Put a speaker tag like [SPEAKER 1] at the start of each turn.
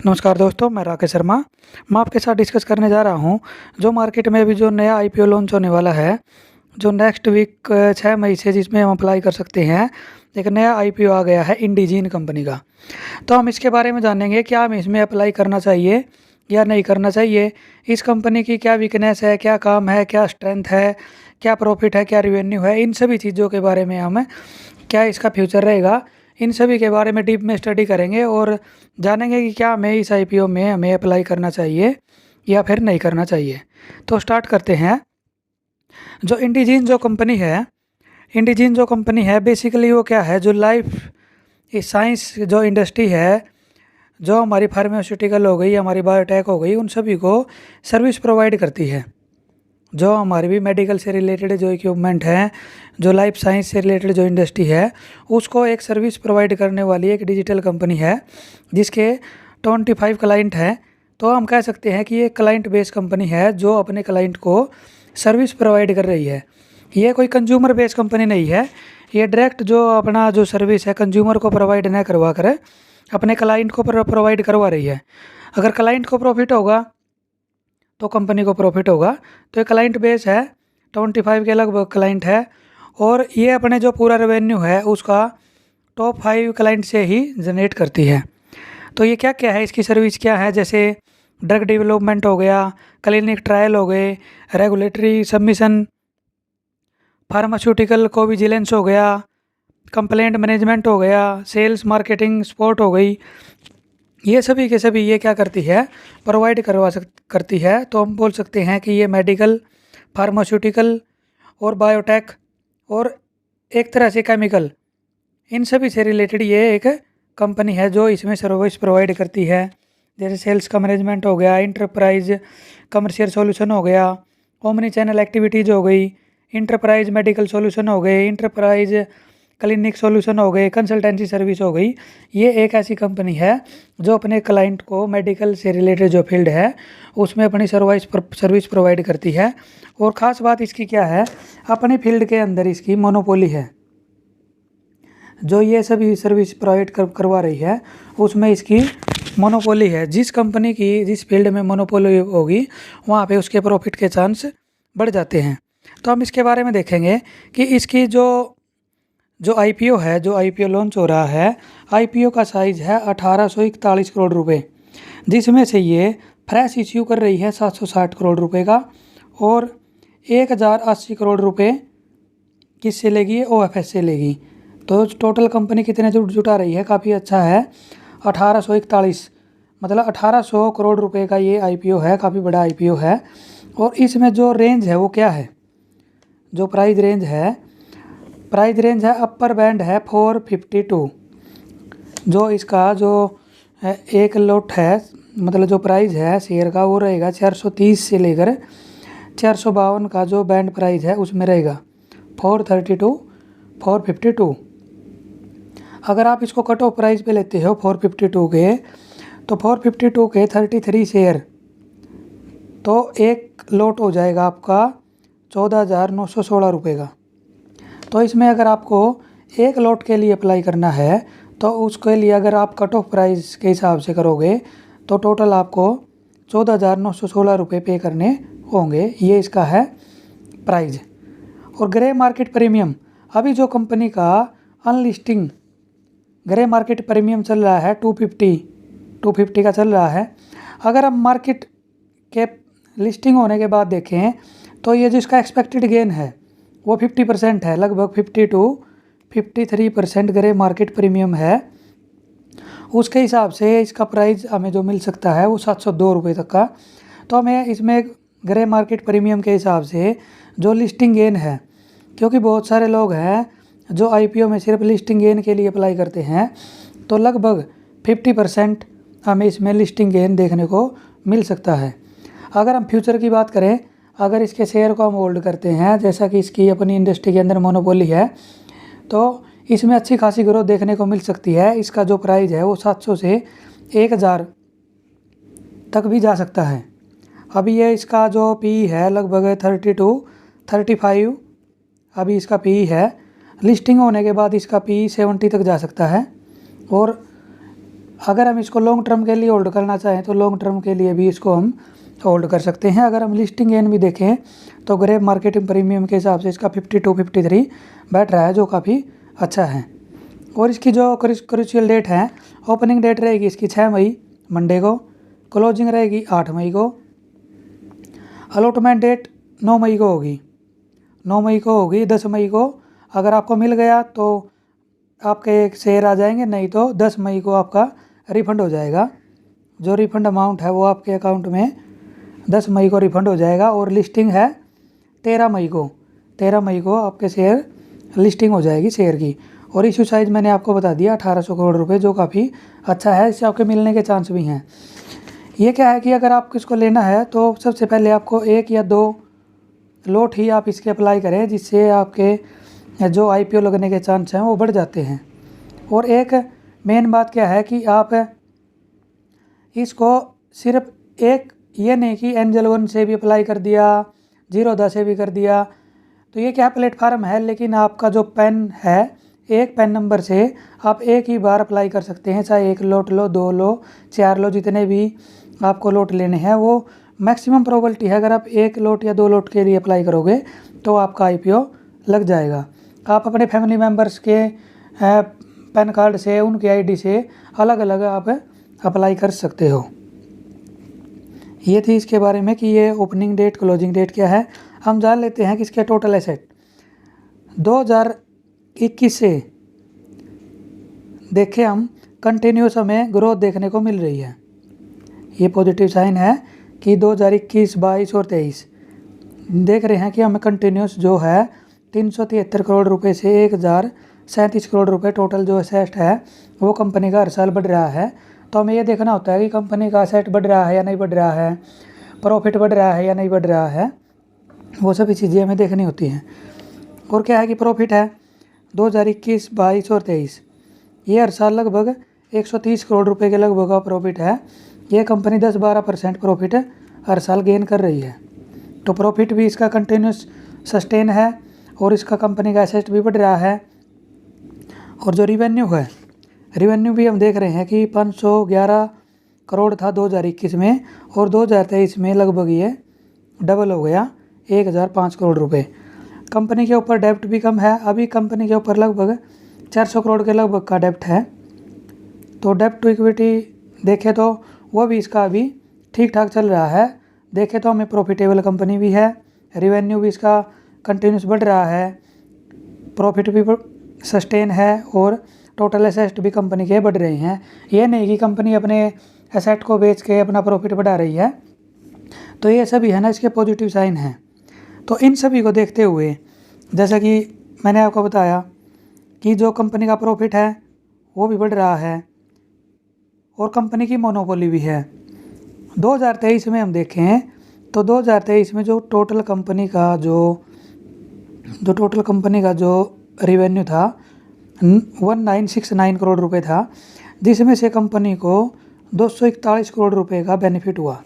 [SPEAKER 1] नमस्कार दोस्तों, मैं राकेश शर्मा। मैं आपके साथ डिस्कस करने जा रहा हूँ जो मार्केट में अभी जो नया आईपीओ लॉन्च होने वाला है, जो नेक्स्ट वीक 6 मई से जिसमें हम अप्लाई कर सकते हैं। एक नया आईपीओ आ गया है इंडिजीन कंपनी का। तो हम इसके बारे में जानेंगे क्या हमें इसमें अप्लाई करना चाहिए या नहीं करना चाहिए, इस कंपनी की क्या वीकनेस है, क्या काम है, क्या स्ट्रेंथ है, क्या प्रॉफिट है, क्या रिवेन्यू है, इन सभी चीज़ों के बारे में हम क्या इसका फ्यूचर रहेगा, इन सभी के बारे में डीप में स्टडी करेंगे और जानेंगे कि क्या हमें इस आईपीओ में हमें अप्लाई करना चाहिए या फिर नहीं करना चाहिए। तो स्टार्ट करते हैं। जो इंडिजीन जो कंपनी है बेसिकली वो क्या है, जो लाइफ साइंस जो इंडस्ट्री है, जो हमारी फार्मास्यूटिकल हो गई, हमारी बायोटेक हो गई, उन सभी को सर्विस प्रोवाइड करती है। जो हमारी भी मेडिकल से रिलेटेड जो इक्विपमेंट हैं, जो लाइफ साइंस से रिलेटेड जो इंडस्ट्री है, उसको एक सर्विस प्रोवाइड करने वाली एक डिजिटल कंपनी है जिसके 25 क्लाइंट हैं। तो हम कह सकते हैं कि ये क्लाइंट बेस्ड कंपनी है जो अपने क्लाइंट को सर्विस प्रोवाइड कर रही है। ये कोई कंज्यूमर बेस्ड कंपनी नहीं है। ये डायरेक्ट जो अपना जो सर्विस है कंज्यूमर को प्रोवाइड न करवा कर अपने क्लाइंट को प्रोवाइड करवा रही है। अगर क्लाइंट को प्रॉफिट होगा तो कंपनी को प्रॉफिट होगा। तो ये क्लाइंट बेस है, 25 के लगभग क्लाइंट है और ये अपने जो पूरा रेवेन्यू है उसका टॉप 5 क्लाइंट से ही जनरेट करती है। तो ये क्या क्या है, इसकी सर्विस क्या है, जैसे ड्रग डेवलपमेंट हो गया, क्लिनिक ट्रायल हो गए, रेगुलेटरी सबमिशन, फार्मास्यूटिकल को विजिलेंस हो गया, कंप्लेंट मैनेजमेंट हो गया, सेल्स मार्केटिंग सपोर्ट हो गई। ये सभी के सभी ये क्या करती है, प्रोवाइड करती है। तो हम बोल सकते हैं कि ये मेडिकल, फार्मास्यूटिकल और बायोटेक और एक तरह से केमिकल, इन सभी से रिलेटेड ये एक कंपनी है जो इसमें सर्विस प्रोवाइड करती है। जैसे सेल्स का मैनेजमेंट हो गया, इंटरप्राइज कमर्शियल सॉल्यूशन हो गया, ओमनी चैनल एक्टिविटीज़ हो गई, इंटरप्राइज मेडिकल सॉल्यूशन हो गए, इंटरप्राइज क्लिनिक सॉल्यूशन हो गए, कंसल्टेंसी सर्विस हो गई। ये एक ऐसी कंपनी है जो अपने क्लाइंट को मेडिकल से रिलेटेड जो फील्ड है उसमें अपनी सर्विस प्रोवाइड करती है। और ख़ास बात इसकी क्या है, अपनी फील्ड के अंदर इसकी मोनोपोली है। जो ये सभी सर्विस प्रोवाइड करवा रही है उसमें इसकी मोनोपोली है। जिस कंपनी की जिस फील्ड में मोनोपोली होगी वहाँ पे उसके प्रॉफिट के चांस बढ़ जाते हैं। तो हम इसके बारे में देखेंगे कि इसकी जो आईपीओ है, जो आईपीओ लॉन्च हो रहा है, आईपीओ का साइज़ है 1841 करोड़ रुपए, जिसमें से ये फ्रेश इश्यू कर रही है 760 करोड़ रुपए का और 1080 करोड़ रुपए किससे लेगी, ओएफएस से लेगी। तो टोटल कंपनी कितने जुटा रही है, काफ़ी अच्छा है। 1841 मतलब 1800 करोड़ रुपए का ये आईपीओ है, काफ़ी बड़ा आईपीओ है। और इसमें जो रेंज है वो क्या है, जो प्राइस रेंज है अपर बैंड है 452। जो इसका जो एक लॉट है, मतलब जो प्राइस है शेयर का वो रहेगा 430 से लेकर 452 का जो बैंड प्राइस है उसमें रहेगा 432 452। अगर आप इसको कट ऑफ प्राइस पे लेते हो 452 के, तो 452 के 33 शेयर, तो एक लॉट हो जाएगा आपका 14,916 रुपये का। तो इसमें अगर आपको एक लॉट के लिए अप्लाई करना है तो उसके लिए अगर आप कट ऑफ प्राइस के हिसाब से करोगे तो टोटल आपको 14,916 रुपये पे करने होंगे। ये इसका है प्राइस। और ग्रे मार्केट प्रीमियम, अभी जो कंपनी का अनलिस्टिंग ग्रे मार्केट प्रीमियम चल रहा है 250 का चल रहा है। अगर हम मार्केट के लिस्टिंग होने के बाद देखें तो ये जिसका एक्सपेक्टेड गेन है वो 50% है, लगभग 50 to 53% ग्रे मार्केट प्रीमियम है। उसके हिसाब से इसका प्राइस हमें जो मिल सकता है वो 702 रुपये तक का। तो हमें इसमें ग्रे मार्केट प्रीमियम के हिसाब से जो लिस्टिंग गेन है, क्योंकि बहुत सारे लोग हैं जो आईपीओ में सिर्फ लिस्टिंग गेन के लिए अप्लाई करते हैं, तो लगभग 50% हमें इसमें लिस्टिंग गेन देखने को मिल सकता है। अगर हम फ्यूचर की बात करें, अगर इसके शेयर को हम होल्ड करते हैं, जैसा कि इसकी अपनी इंडस्ट्री के अंदर मोनोपोली है, तो इसमें अच्छी खासी ग्रोथ देखने को मिल सकती है। इसका जो प्राइस है वो 700 से 1000 तक भी जा सकता है। अभी ये इसका जो पी है लगभग 32-35 अभी इसका पी है। लिस्टिंग होने के बाद इसका पी 70 तक जा सकता है। और अगर हम इसको लॉन्ग टर्म के लिए होल्ड करना चाहें तो लॉन्ग टर्म के लिए भी इसको हम होल्ड कर सकते हैं। अगर हम लिस्टिंग गेन भी देखें तो ग्रेप मार्केटिंग प्रीमियम के हिसाब से इसका 52-53 बैठ रहा है, जो काफ़ी अच्छा है। और इसकी जो क्रूशियल डेट है, ओपनिंग डेट रहेगी इसकी 6 मई मंडे को, क्लोजिंग रहेगी 8 मई को, अलॉटमेंट डेट 9 मई को होगी, 9 मई को होगी। 10 मई को अगर आपको मिल गया तो आपके शेयर आ जाएंगे, नहीं तो 10 मई को आपका रिफ़ंड हो जाएगा। जो रिफ़ंड अमाउंट है वो आपके अकाउंट में 10 मई को रिफ़ंड हो जाएगा। और लिस्टिंग है 13 मई को, 13 मई को आपके शेयर लिस्टिंग हो जाएगी शेयर की। और इशू साइज़ मैंने आपको बता दिया 1800 करोड़ रुपए, जो काफ़ी अच्छा है, इससे आपके मिलने के चांस भी हैं। ये क्या है कि अगर आपको इसको लेना है तो सबसे पहले आपको 1 या 2 लॉट ही आप इसके अप्लाई करें, जिससे आपके जो IPO लगने के चांस हैं वो बढ़ जाते हैं। और एक मेन बात क्या है कि आप इसको सिर्फ एक, ये नहीं कि एंजल वन से भी अप्लाई कर दिया, जीरोधा से भी कर दिया, तो ये क्या प्लेटफार्म है, लेकिन आपका जो पेन है, एक पेन नंबर से आप एक ही बार अप्लाई कर सकते हैं, चाहे 1 लॉट लो, 2 लो, 4 लो, जितने भी आपको लॉट लेने हैं। वो मैक्सिमम प्रोबेबिलिटी है, अगर आप 1 लॉट या 2 लॉट के लिए अप्लाई करोगे तो आपका IPO लग जाएगा। आप अपने फैमिली मेम्बर्स के पैन कार्ड से, उनकी ID से अलग अलग आप अप्लाई कर सकते हो। ये थी इसके बारे में कि ये ओपनिंग डेट, क्लोजिंग डेट क्या है। हम जान लेते हैं कि इसके टोटल एसेट 2021 से देखें हम, कंटिन्यूस हमें ग्रोथ देखने को मिल रही है। ये पॉजिटिव साइन है कि 2021, 22 और 23 देख रहे हैं कि हमें कंटिन्यूस जो है 373 करोड़ रुपए से 1037 करोड़ रुपए टोटल जो एसेट है वो कंपनी का हर साल बढ़ रहा है। तो हमें ये देखना होता है कि कंपनी का एसेट बढ़ रहा है या नहीं बढ़ रहा है, प्रॉफिट बढ़ रहा है या नहीं बढ़ रहा है, वो सभी चीज़ें हमें देखनी होती हैं। और क्या है कि प्रॉफिट है 2021, 22 और 23, ये हर साल लगभग 130 करोड़ रुपए के लगभग का प्रॉफिट है। ये कंपनी 10-12% प्रॉफिट हर साल गेन कर रही है। तो प्रॉफिट भी इसका कंटिन्यूस सस्टेन है और इसका कंपनी का एसेट भी बढ़ रहा है। और जो रिवेन्यू है, रिवेन्यू भी हम देख रहे हैं कि 511 करोड़ था 2021 में, और 2023 में लगभग ये डबल हो गया 1005 करोड़ रुपए। कंपनी के ऊपर डेब्ट भी कम है, अभी कंपनी के ऊपर लगभग 400 करोड़ के लगभग का डेब्ट है। तो डेब्ट टू इक्विटी देखें तो वो भी इसका अभी ठीक ठाक चल रहा है। देखें तो हमें प्रॉफिटेबल कंपनी भी है, रिवेन्यू भी इसका कंटिन्यूस बढ़ रहा है, प्रॉफिट भी सस्टेन है, और टोटल एसेट भी कंपनी के बढ़ रहे हैं। ये नहीं कि कंपनी अपने एसेट को बेच के अपना प्रॉफिट बढ़ा रही है। तो ये सभी है ना इसके पॉजिटिव साइन हैं। तो इन सभी को देखते हुए, जैसा कि मैंने आपको बताया कि जो कंपनी का प्रॉफिट है वो भी बढ़ रहा है और कंपनी की मोनोपोली भी है। 2023 में हम देखें तो 2023 में जो टोटल कंपनी का जो रिवेन्यू था 1969 करोड़ रुपए था, जिसमें से कंपनी को 241 करोड़ रुपए का बेनिफिट हुआ।